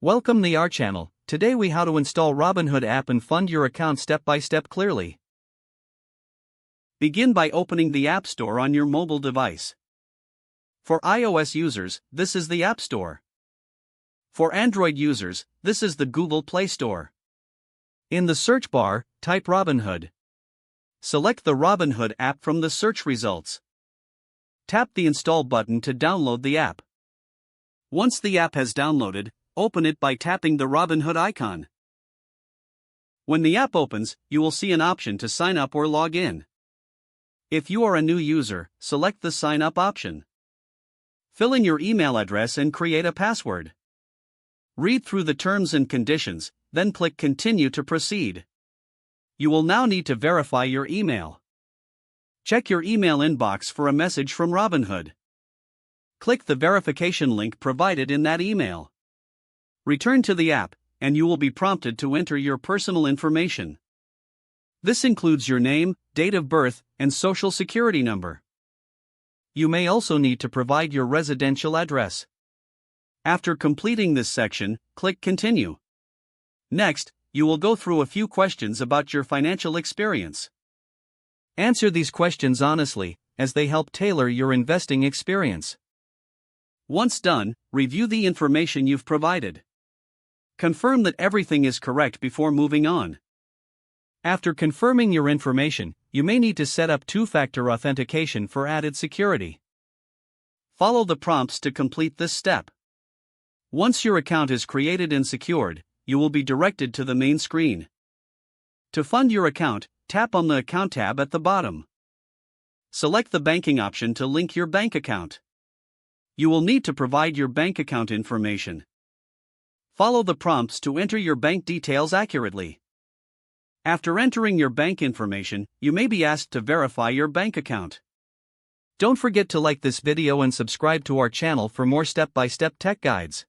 Welcome to our channel. Today we how to install Robinhood app and fund your account step by step clearly. Begin by opening the App Store on your mobile device. For iOS users, this is the App Store. For Android users, this is the Google Play Store. In the search bar, type Robinhood. Select the Robinhood app from the search results. Tap the Install button to download the app. Once the app has downloaded, open it by tapping the Robinhood icon. When the app opens, you will see an option to sign up or log in. If you are a new user, select the Sign Up option. Fill in your email address and create a password. Read through the terms and conditions, then click Continue to proceed. You will now need to verify your email. Check your email inbox for a message from Robinhood. Click the verification link provided in that email. Return to the app, and you will be prompted to enter your personal information. This includes your name, date of birth, and social security number. You may also need to provide your residential address. After completing this section, click Continue. Next, you will go through a few questions about your financial experience. Answer these questions honestly, as they help tailor your investing experience. Once done, review the information you've provided. Confirm that everything is correct before moving on. After confirming your information, you may need to set up two-factor authentication for added security. Follow the prompts to complete this step. Once your account is created and secured, you will be directed to the main screen. To fund your account, tap on the Account tab at the bottom. Select the banking option to link your bank account. You will need to provide your bank account information. Follow the prompts to enter your bank details accurately. After entering your bank information, you may be asked to verify your bank account. Don't forget to like this video and subscribe to our channel for more step-by-step tech guides.